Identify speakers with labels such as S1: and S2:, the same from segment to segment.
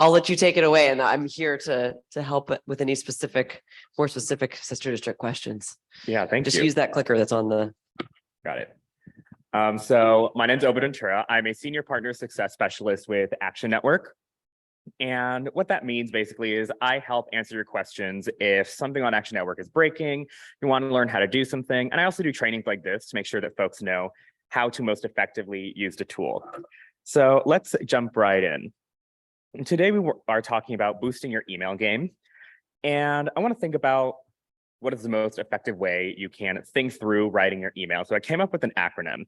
S1: I'll let you take it away, and I'm here to help with any more specific sister district questions.
S2: Yeah, thank you.
S1: Just use that clicker that's on the.
S2: Got it. So my name's Obed Ventura. I'm a senior partner success specialist with ActionNetwork. And what that means basically is I help answer your questions if something on ActionNetwork is breaking, you want to learn how to do something. And I also do trainings like this to make sure that folks know how to most effectively use the tool. So let's jump right in. And today we are talking about boosting your email game. And I want to think about what is the most effective way you can think through writing your email. So I came up with an acronym.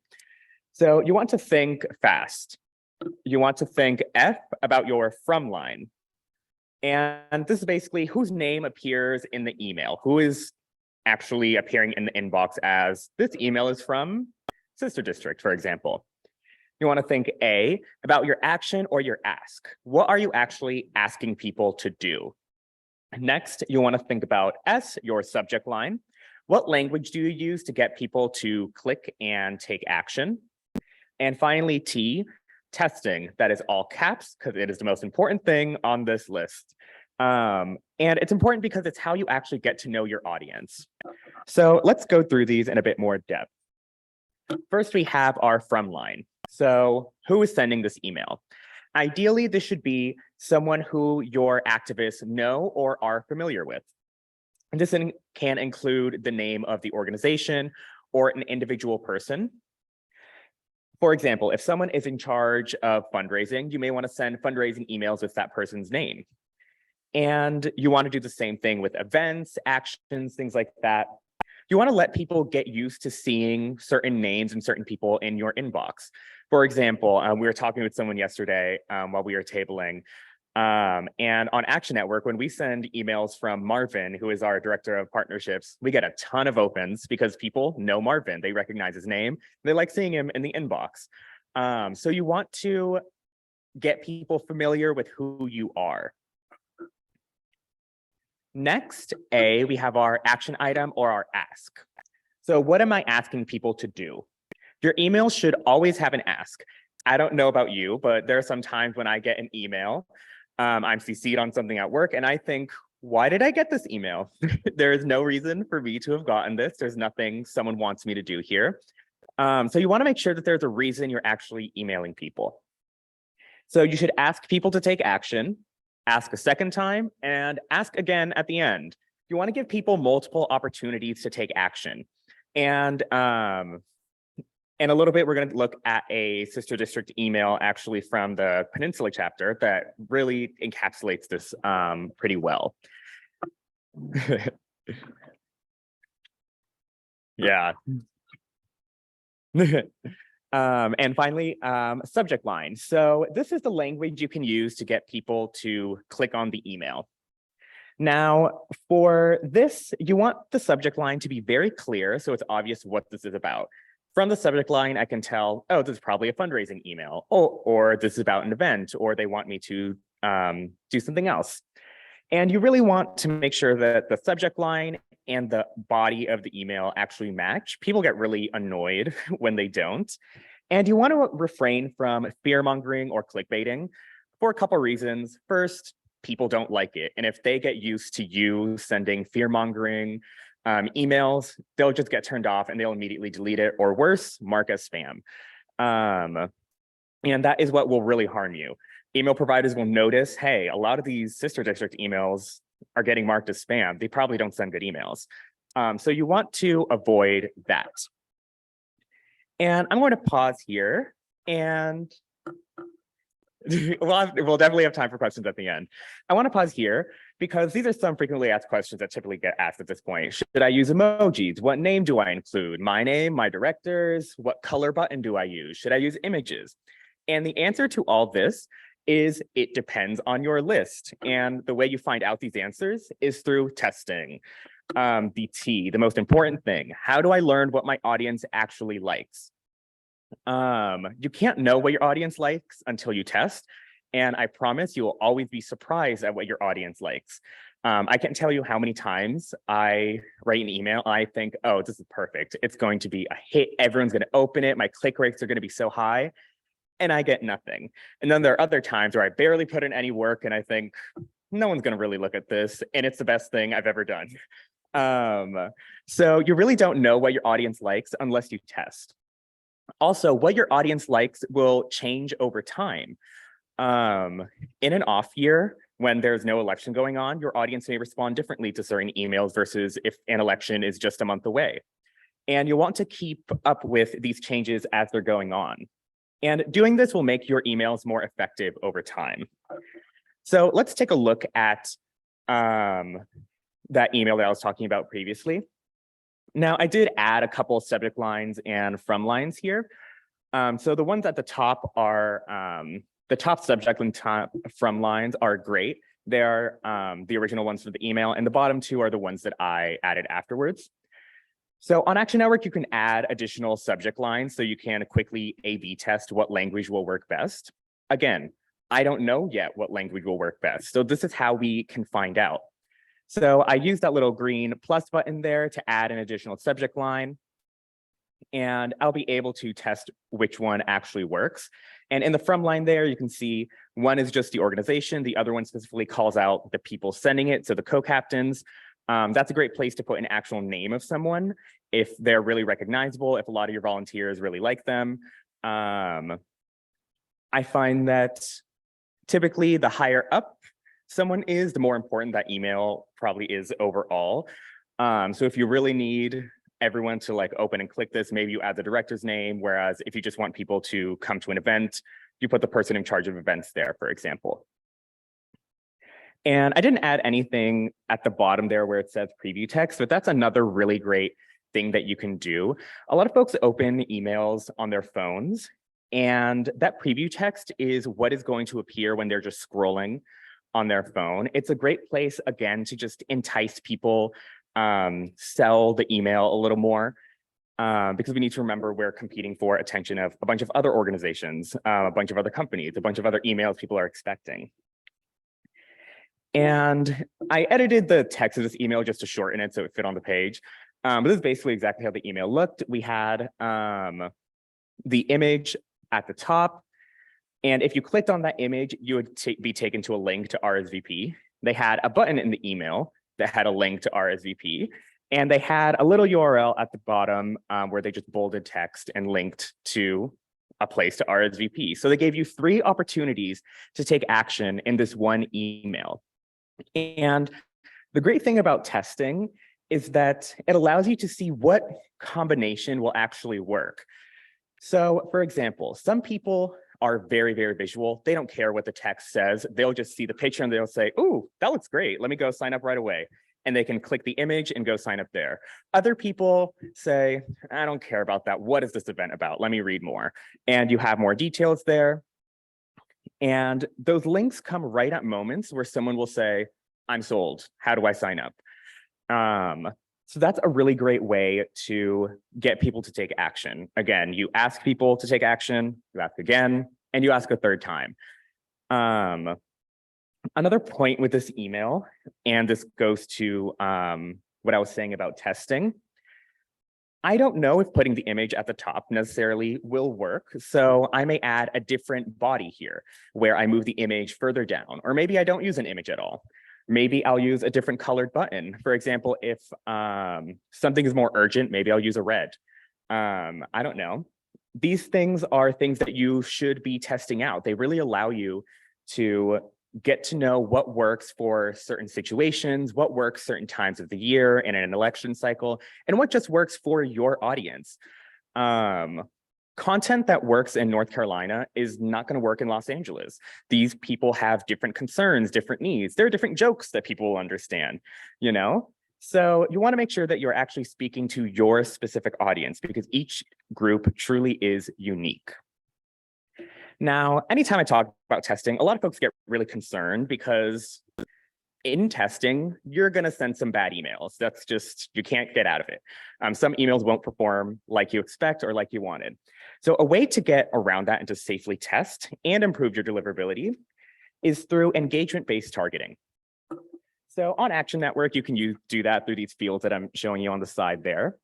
S2: So you want to think fast. You want to think F about your from line. And this is basically whose name appears in the email, who is actually appearing in the inbox as this email is from Sister District, for example. You want to think A about your action or your ask. What are you actually asking people to do? Next, you want to think about S, your subject line. What language do you use to get people to click and take action? And finally, T, testing. That is all caps because it is the most important thing on this list. And it's important because it's how you actually get to know your audience. So let's go through these in a bit more depth. First, we have our from line. So who is sending this email? Ideally, this should be someone who your activists know or are familiar with. And this can include the name of the organization or an individual person. For example, if someone is in charge of fundraising, you may want to send fundraising emails with that person's name. And you want to do the same thing with events, actions, things like that. You want to let people get used to seeing certain names and certain people in your inbox. For example, we were talking with someone yesterday while we were tabling. And on ActionNetwork, when we send emails from Marvin, who is our director of partnerships, we get a ton of opens because people know Marvin. They recognize his name. They like seeing him in the inbox. So you want to get people familiar with who you are. Next, A, we have our action item or our ask. So what am I asking people to do? Your email should always have an ask. I don't know about you, but there are some times when I get an email, I'm CC'd on something at work, and I think, why did I get this email? There is no reason for me to have gotten this. There's nothing someone wants me to do here. So you want to make sure that there's a reason you're actually emailing people. So you should ask people to take action, ask a second time, and ask again at the end. You want to give people multiple opportunities to take action. And in a little bit, we're going to look at a sister district email actually from the Peninsula chapter that really encapsulates this pretty well. Yeah. And finally, subject line. So this is the language you can use to get people to click on the email. Now, for this, you want the subject line to be very clear so it's obvious what this is about. From the subject line, I can tell, oh, this is probably a fundraising email, or this is about an event, or they want me to do something else. And you really want to make sure that the subject line and the body of the email actually match. People get really annoyed when they don't. And you want to refrain from fear-mongering or clickbaiting for a couple of reasons. First, people don't like it. And if they get used to you sending fear-mongering emails, they'll just get turned off and they'll immediately delete it, or worse, mark as spam. And that is what will really harm you. Email providers will notice, hey, a lot of these sister district emails are getting marked as spam. They probably don't send good emails. So you want to avoid that. And I'm going to pause here, and we'll definitely have time for questions at the end. I want to pause here because these are some frequently asked questions that typically get asked at this point. Should I use emojis? What name do I include? My name, my directors? What color button do I use? Should I use images? And the answer to all this is it depends on your list. And the way you find out these answers is through testing. The T, the most important thing. How do I learn what my audience actually likes? You can't know what your audience likes until you test. And I promise you will always be surprised at what your audience likes. I can't tell you how many times I write an email, I think, oh, this is perfect. It's going to be a hit. Everyone's going to open it. My click rates are going to be so high. and I get nothing. And then there are other times where I barely put in any work and I think, no one's going to really look at this, and it's the best thing I've ever done. So you really don't know what your audience likes unless you test. Also, what your audience likes will change over time. In an off year, when there's no election going on, your audience may respond differently to certain emails versus if an election is just a month away. And you'll want to keep up with these changes as they're going on. And doing this will make your emails more effective over time. So let's take a look at that email that I was talking about previously. Now, I did add a couple of subject lines and from lines here. So the ones at the top are the top subject and top from lines are great. They're the original ones for the email, and the bottom two are the ones that I added afterwards. So on Action Network, you can add additional subject lines so you can quickly A/B test what language will work best. Again, I don't know yet what language will work best, so this is how we can find out. So I used that little green plus button there to add an additional subject line, and I'll be able to test which one actually works. And in the from line there, you can see one is just the organization, the other one specifically calls out the people sending it, so the co-captains. That's a great place to put an actual name of someone if they're really recognizable, if a lot of your volunteers really like them. I find that typically the higher up someone is, the more important that email probably is overall. So if you really need everyone to like open and click this, maybe you add the director's name, whereas if you just want people to come to an event, you put the person in charge of events there, for example. And I didn't add anything at the bottom there where it says preview text, but that's another really great thing that you can do. A lot of folks open emails on their phones, and that preview text is what is going to appear when they're just scrolling on their phone. It's a great place, again, to just entice people, sell the email a little more, because we need to remember we're competing for attention of a bunch of other organizations, a bunch of other companies, a bunch of other emails people are expecting. And I edited the text of this email just to shorten it so it fit on the page. But this is basically exactly how the email looked. We had the image at the top. And if you clicked on that image, you would be taken to a link to RSVP. They had a button in the email that had a link to RSVP. And they had a little URL at the bottom where they just bolded text and linked to a place to RSVP. So they gave you 3 opportunities to take action in this one email. And the great thing about testing is that it allows you to see what combination will actually work. So for example, some people are very, very visual. They don't care what the text says. They'll just see the picture and they'll say, "Ooh, that looks great. Let me go sign up right away." And they can click the image and go sign up there. Other people say, "I don't care about that. What is this event about? Let me read more." And you have more details there. And those links come right at moments where someone will say, "I'm sold. How do I sign up?" So that's a really great way to get people to take action. Again, you ask people to take action, you ask again, and you ask a third time. Another point with this email, and this goes to what I was saying about testing, I don't know if putting the image at the top necessarily will work. So I may add a different body here where I move the image further down, or maybe I don't use an image at all. Maybe I'll use a different colored button. For example, if something is more urgent, maybe I'll use a red. I don't know. These things are things that you should be testing out. They really allow you to get to know what works for certain situations, what works certain times of the year in an election cycle, and what just works for your audience. Content that works in North Carolina is not going to work in Los Angeles. These people have different concerns, different needs. There are different jokes that people will understand, you know? So you want to make sure that you're actually speaking to your specific audience because each group truly is unique. Now, anytime I talk about testing, a lot of folks get really concerned because in testing, you're going to send some bad emails. That's just, you can't get out of it. Some emails won't perform like you expect or like you wanted. So a way to get around that and to safely test and improve your deliverability is through engagement-based targeting. So on Action Network, you can do that through these fields that I'm showing you on the side there.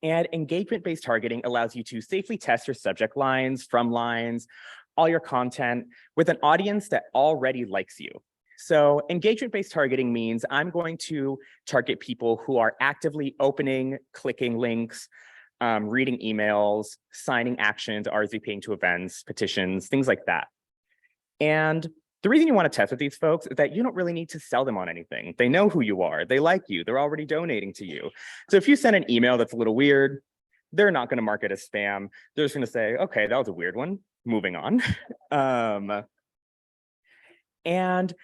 S2: And engagement-based targeting allows you to safely test your subject lines, from lines, all your content with an audience that already likes you. So engagement-based targeting means I'm going to target people who are actively opening, clicking links, reading emails, signing actions, RSVPing to events, petitions, things like that. And the reason you want to test with these folks is that you don't really need to sell them on anything. They know who you are, they like you, they're already donating to you. So if you send an email that's a little weird, they're not going to mark it as spam. They're just going to say, okay, that was a weird one, moving on. And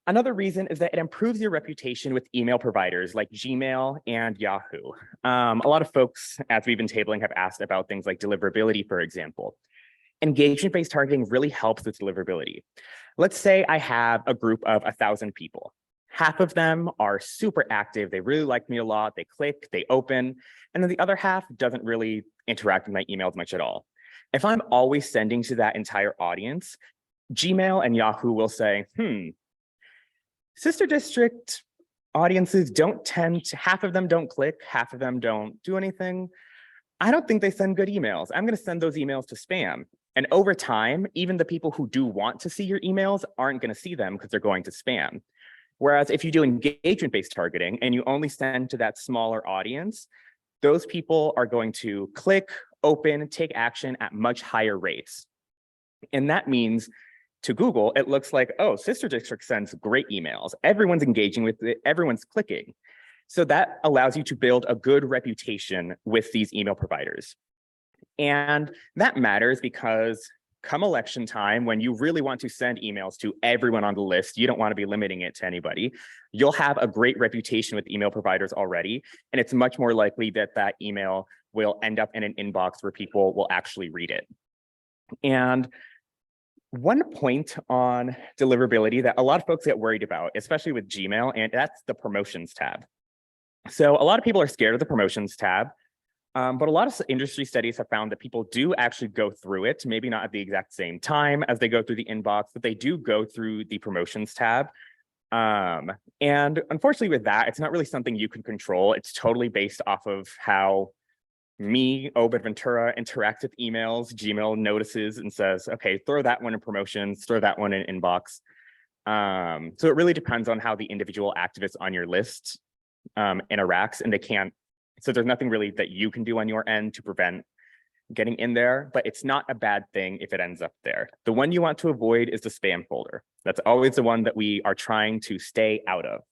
S2: another reason is that it improves your reputation with email providers like Gmail and Yahoo. A lot of folks, as we've been tabling, have asked about things like deliverability, for example. Engagement-based targeting really helps with deliverability. Let's say I have a group of 1,000 people. Half of them are super active. They really like me a lot. They click, they open, and then the other half doesn't really interact with my emails much at all. If I'm always sending to that entire audience, Gmail and Yahoo will say, sister district audiences don't tend to, half of them don't click, half of them don't do anything. I don't think they send good emails. I'm going to send those emails to spam. And over time, even the people who do want to see your emails aren't going to see them because they're going to spam. Whereas if you do engagement-based targeting and you only send to that smaller audience, those people are going to click, open, take action at much higher rates. And that means to Google, it looks like, oh, sister district sends great emails. Everyone's engaging with it, everyone's clicking. So that allows you to build a good reputation with these email providers. And that matters because come election time, when you really want to send emails to everyone on the list, you don't want to be limiting it to anybody. You'll have a great reputation with email providers already, and it's much more likely that that email will end up in an inbox where people will actually read it. And one point on deliverability that a lot of folks get worried about, especially with Gmail, and that's the promotions tab. So a lot of people are scared of the promotions tab. But a lot of industry studies have found that people do actually go through it, maybe not at the exact same time as they go through the inbox, but they do go through the promotions tab. And unfortunately with that, it's not really something you can control. It's totally based off of how me, Obed, Ventura interact with emails. Gmail notices and says, okay, throw that one in promotions, throw that one in inbox. So it really depends on how the individual activists on your list interacts, and they can't. So there's nothing really that you can do on your end to prevent getting in there, but it's not a bad thing if it ends up there. The one you want to avoid is the spam folder. That's always the one that we are trying to stay out of.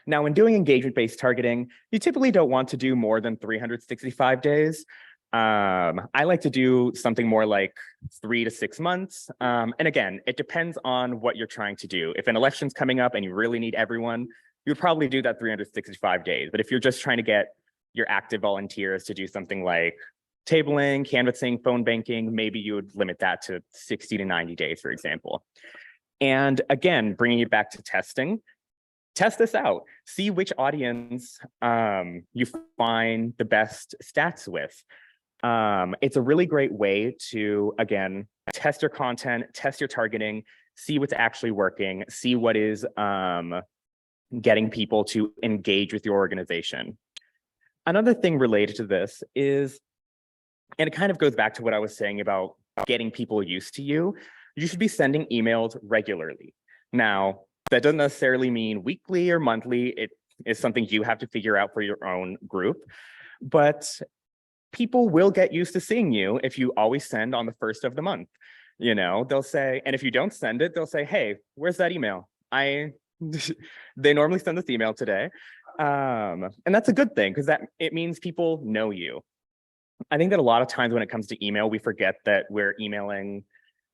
S2: Now, when doing engagement-based targeting, you typically don't want to do more than 365 days. I like to do something more like 3 to 6 months. And again, it depends on what you're trying to do. If an election's coming up and you really need everyone, you'd probably do that 365 days. But if you're just trying to get your active volunteers to do something like tabling, canvassing, phone banking, maybe you would limit that to 60 to 90 days, for example. And again, bringing it back to testing, test this out. See which audience you find the best stats with. It's a really great way to, again, test your content, test your targeting, see what's actually working, see what is getting people to engage with your organization. Another thing related to this is, and it kind of goes back to what I was saying about getting people used to you, you should be sending emails regularly. Now, that doesn't necessarily mean weekly or monthly. It is something you have to figure out for your own group, but people will get used to seeing you if you always send on the first of the month. You know, they'll say, and if you don't send it, they'll say, hey, where's that email? They normally send this email today. And that's a good thing because it means people know you. I think that a lot of times when it comes to email, we forget that we're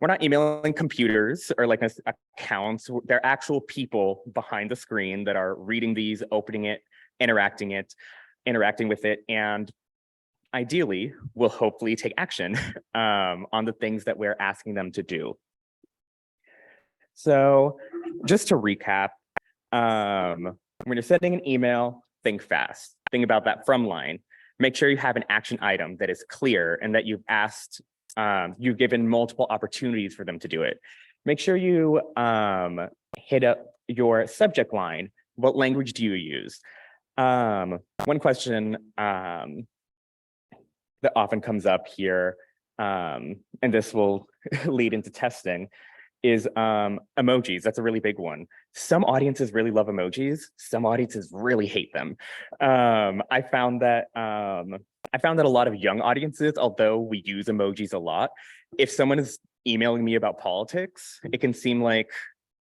S2: not emailing computers or like accounts. They're actual people behind the screen that are reading these, opening it, interacting with it, and ideally will hopefully take action on the things that we're asking them to do. So just to recap, when you're sending an email, think fast. Think about that from line. Make sure you have an action item that is clear and that you've given multiple opportunities for them to do it. Make sure you hit up your subject line. What language do you use? One question that often comes up here and this will lead into testing, is emojis. That's a really big one. Some audiences really love emojis. Some audiences really hate them. I found that a lot of young audiences, although we use emojis a lot, if someone is emailing me about politics, it can seem like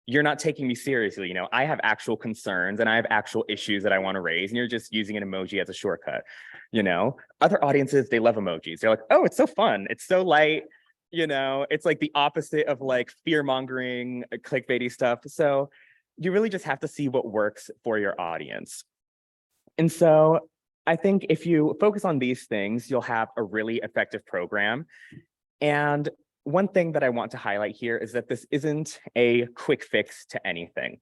S2: you're not taking me seriously. You know, I have actual concerns and I have actual issues that I want to raise, and you're just using an emoji as a shortcut. You know, other audiences, they love emojis. They're like, oh, it's so fun. It's so light. You know, it's like the opposite of like fear mongering, clickbaity stuff. So you really just have to see what works for your audience. And so I think if you focus on these things, you'll have a really effective program. And one thing that I want to highlight here is that this isn't a quick fix to anything.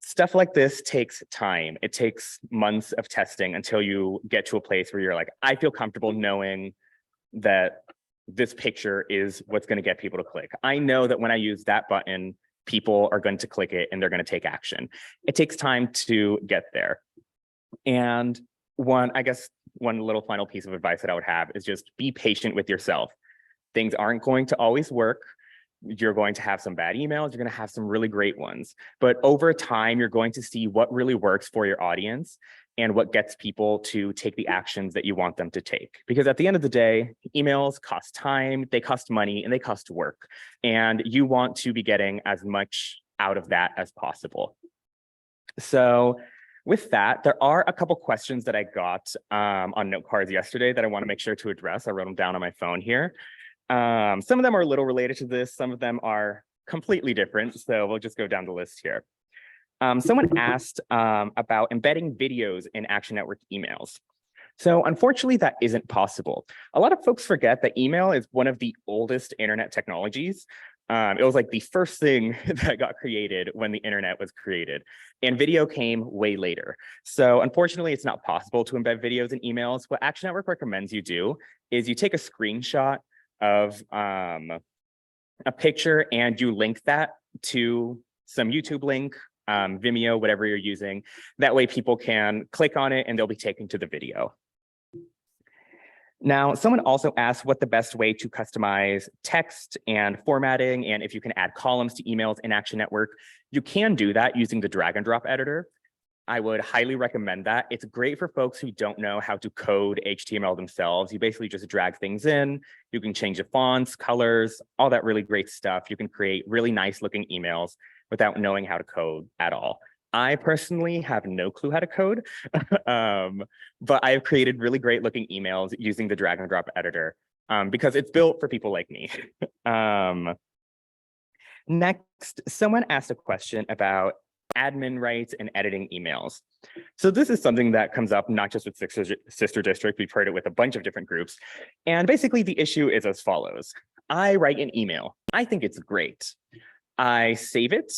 S2: Stuff like this takes time. It takes months of testing until you get to a place where you're like, I feel comfortable knowing that this picture is what's going to get people to click. I know that when I use that button, people are going to click it and they're going to take action. It takes time to get there. And one little final piece of advice that I would have is just be patient with yourself. Things aren't going to always work. You're going to have some bad emails. You're going to have some really great ones. But over time, you're going to see what really works for your audience and what gets people to take the actions that you want them to take. Because at the end of the day, emails cost time, they cost money, and they cost work. And you want to be getting as much out of that as possible. So with that, there are a couple questions that I got on note cards yesterday that I want to make sure to address. I wrote them down on my phone here. Some of them are a little related to this. Some of them are completely different. So we'll just go down the list here. Someone asked about embedding videos in ActionNetwork emails. So unfortunately, that isn't possible. A lot of folks forget that email is one of the oldest internet technologies. It was like the first thing that got created when the internet was created, and video came way later. So unfortunately, it's not possible to embed videos in emails. What ActionNetwork recommends you do is you take a screenshot of a picture and you link that to some YouTube link, Vimeo, whatever you're using. That way people can click on it and they'll be taken to the video. Now, someone also asked what the best way to customize text and formatting, and if you can add columns to emails in ActionNetwork. You can do that using the drag and drop editor. I would highly recommend that. It's great for folks who don't know how to code HTML themselves. You basically just drag things in. You can change the fonts, colors, all that really great stuff. You can create really nice looking emails without knowing how to code at all. I personally have no clue how to code, but I've created really great looking emails using the drag and drop editor because it's built for people like me. Next, someone asked a question about admin rights and editing emails. So this is something that comes up not just with Sister District, we've heard it with a bunch of different groups. And basically the issue is as follows. I write an email. I think it's great. I save it,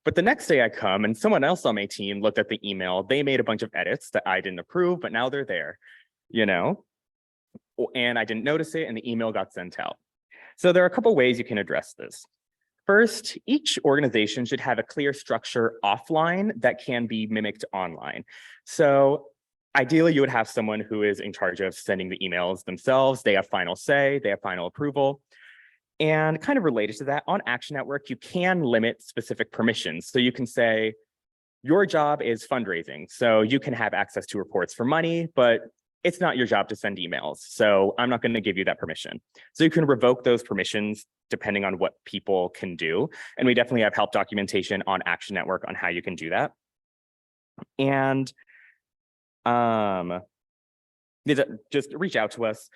S2: but the next day I come and someone else on my team looked at the email. They made a bunch of edits that I didn't approve, but now they're there, you know? And I didn't notice it and the email got sent out. So there are a couple ways you can address this. First, each organization should have a clear structure offline that can be mimicked online. So ideally, you would have someone who is in charge of sending the emails themselves. They have final say, they have final approval. And kind of related to that, on ActionNetwork, you can limit specific permissions. So you can say, your job is fundraising. So you can have access to reports for money, but it's not your job to send emails. So I'm not going to give you that permission. So you can revoke those permissions depending on what people can do. And we definitely have help documentation on ActionNetwork on how you can do that. And just reach out to us.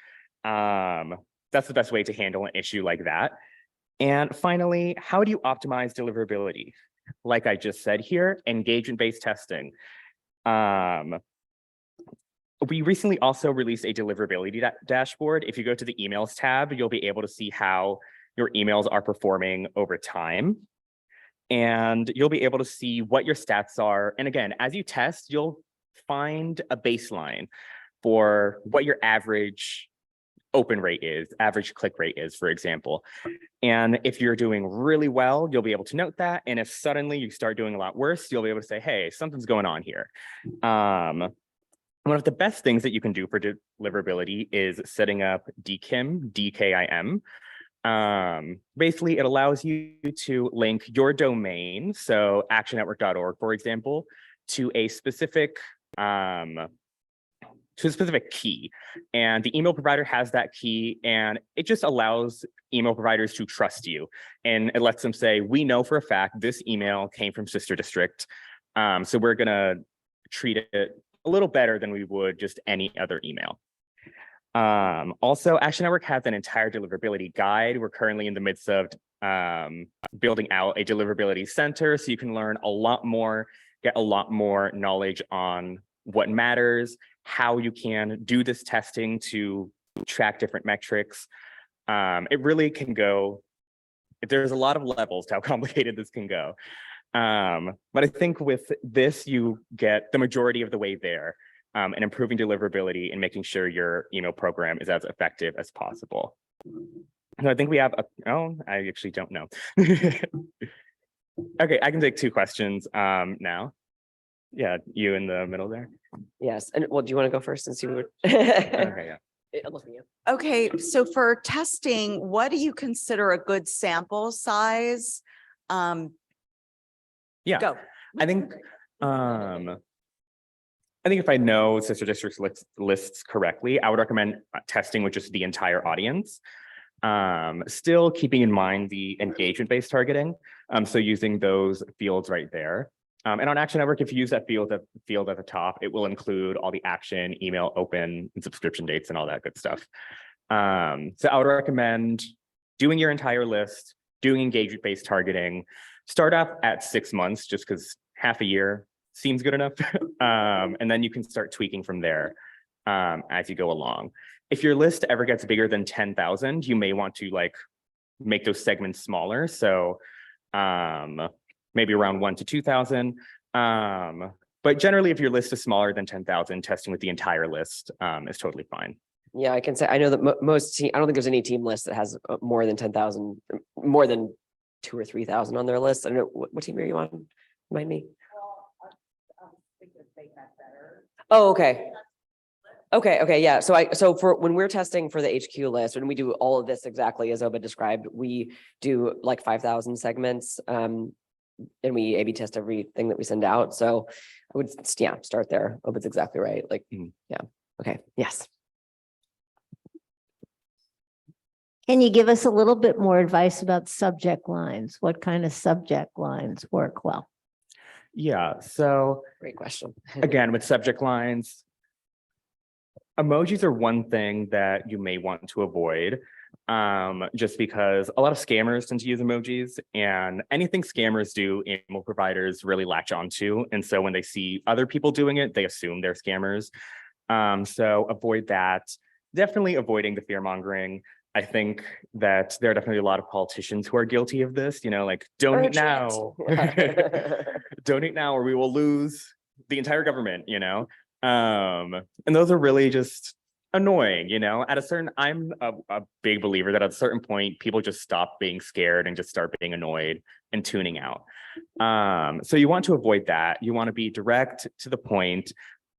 S2: That's the best way to handle an issue like that. And finally, how do you optimize deliverability? Like I just said here, engagement-based testing. We recently also released a deliverability dashboard. If you go to the emails tab, you'll be able to see how your emails are performing over time. And you'll be able to see what your stats are. And again, as you test, you'll find a baseline for what your average open rate is, average click rate is, for example. And if you're doing really well, you'll be able to note that. And if suddenly you start doing a lot worse, you'll be able to say, hey, something's going on here. One of the best things that you can do for deliverability is setting up DKIM, DKIM. Basically, it allows you to link your domain, so actionnetwork.org, for example, to a specific key, and the email provider has that key, and it just allows email providers to trust you, and it lets them say, we know for a fact this email came from sister district, so we're gonna treat it a little better than we would just any other email. Also, Action Network has an entire deliverability guide. We're currently in the midst of building out a deliverability center, so you can learn a lot more, get a lot more knowledge on what matters, how you can do this testing to track different metrics. It really can go, there's a lot of levels to how complicated this can go. But I think with this, you get the majority of the way there, and improving deliverability and making sure your email program is as effective as possible. So I think we have I actually don't know. Okay, I can take 2 questions now. Yeah, you in the middle there.
S1: Yes, and well, do you want to go first since you would?
S2: Okay, yeah.
S1: I'm looking at you.
S3: Okay, so for testing, what do you consider a good sample size?
S2: Yeah,
S3: Go.
S2: I think if I know sister districts lists correctly, I would recommend testing with just the entire audience. Still keeping in mind the engagement-based targeting. So using those fields right there. And on Action Network, if you use that field at the top, it will include all the action, email, open, and subscription dates and all that good stuff. So I would recommend doing your entire list, doing engagement-based targeting. Start off at 6 months, just because half a year seems good enough. And then you can start tweaking from there as you go along. If your list ever gets bigger than 10,000, you may want to make those segments smaller. So maybe around 1 to 2,000. But generally, if your list is smaller than 10,000, testing with the entire list is totally fine.
S1: Yeah, I can say, I know that most team, I don't think there's any team list that has more than 10,000, more than 2,000 or 3,000 on their list. I don't know, what team are you on? Remind me. Oh, okay. Okay, yeah. So for when we're testing for the HQ list, when we do all of this exactly as Obed described, we do like 5,000 segments, and we A/B test everything that we send out. So I would, start there. Obed's exactly right. Yeah. Okay. Yes.
S4: Can you give us a little bit more advice about subject lines? What kind of subject lines work well?
S2: Yeah, so
S1: Great question.
S2: again, with subject lines, emojis are one thing that you may want to avoid, just because a lot of scammers tend to use emojis, and anything scammers do, email providers really latch onto. And so when they see other people doing it, they assume they're scammers. So avoid that. Definitely avoiding the fear mongering. I think that there are definitely a lot of politicians who are guilty of this, like donate now, donate now, or we will lose the entire government, and those are really just annoying, I'm a big believer that at a certain point, people just stop being scared and just start being annoyed and tuning out. So you want to avoid that. You want to be direct to the point.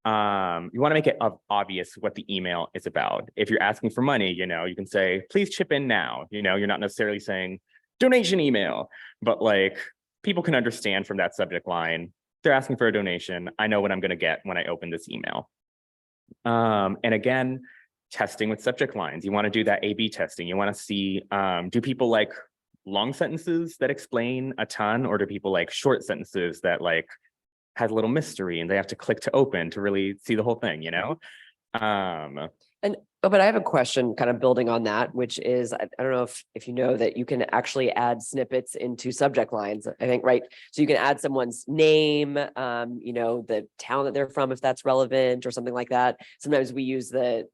S2: You want to make it obvious what the email is about. If you're asking for money, you can say, please chip in now. You're not necessarily saying donation email, but people can understand from that subject line, they're asking for a donation. I know what I'm going to get when I open this email. And again, testing with subject lines. You want to do that A/B testing. You want to see, do people like long sentences that explain a ton, or do people like short sentences that has a little mystery and they have to click to open to really see the whole thing,
S1: But I have a question kind of building on that, which is, I don't know if you know that you can actually add snippets into subject lines, I think, right? So you can add someone's name, the town that they're from, if that's relevant or something like that. Sometimes we use the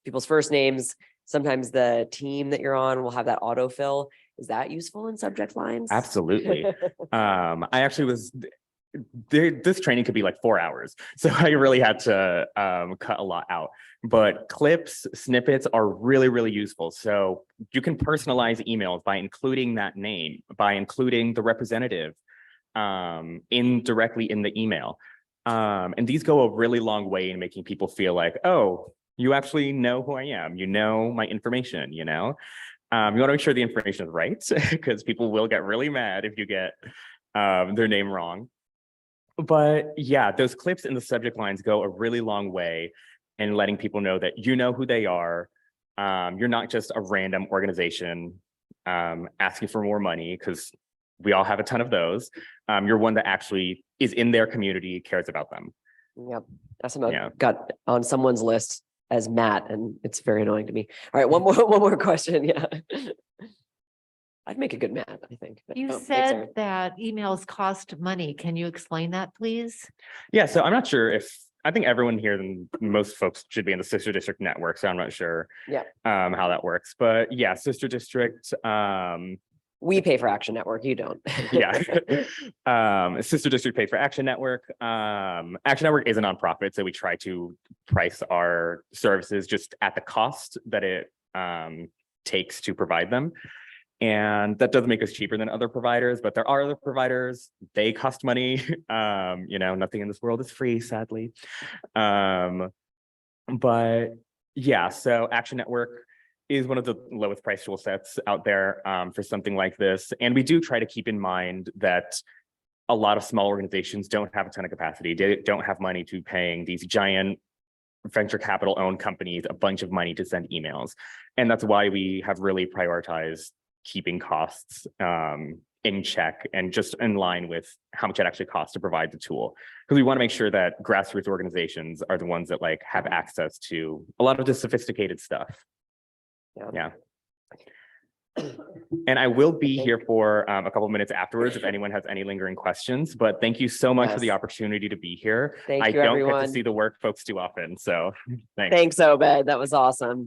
S1: people's first names. Sometimes the team that you're on will have that autofill. Is that useful in subject lines?
S2: Absolutely. I actually was this training could be 4 hours. So I really had to cut a lot out, but clips, snippets are really, really useful. So you can personalize emails by including that name, by including the representative directly in the email. And these go a really long way in making people feel like, oh, you actually know who I am, you know my information, you know. You want to make sure the information is right because people will get really mad if you get their name wrong. But yeah, those clips in the subject lines go a really long way in letting people know that you know who they are. You're not just a random organization asking for more money, because we all have a ton of those. You're one that actually is in their community, cares about them.
S1: Yep. That's about
S2: Yeah.
S1: got on someone's list as Matt, and it's very annoying to me. All right, one more question. Yeah. I'd make a good Matt, I think. But-
S5: You
S1: oh, thanks,
S5: said
S1: Erin.
S5: that emails cost money. Can you explain that, please?
S2: Yeah, so I'm not sure if, I think everyone here, and most folks should be in the sister district network, so I'm not sure
S1: Yeah.
S2: how that works. But yeah, sister district,
S1: We pay for Action Network. You don't.
S2: yeah. Sister district pay for Action Network. Action Network is a nonprofit, so we try to price our services just at the cost that it takes to provide them. And that does make us cheaper than other providers, but there are other providers, they cost money. You know, nothing in this world is free, sadly. But yeah, so Action Network is one of the lowest price tool sets out there for something like this. And we do try to keep in mind that a lot of small organizations don't have a ton of capacity. They don't have money to paying these giant venture capital owned companies a bunch of money to send emails. And that's why we have really prioritized keeping costs in check and just in line with how much it actually costs to provide the tool. Because we want to make sure that grassroots organizations are the ones that like have access to a lot of the sophisticated stuff. Yeah. And I will be here for a couple of minutes afterwards if anyone has any lingering questions, but thank you so much for the
S1: Yes.
S2: opportunity to be here.
S1: Thank
S2: I
S1: you,
S2: don't get
S1: everyone.
S2: to see the work folks do often, so thanks.
S1: Thanks, Obed. That was awesome.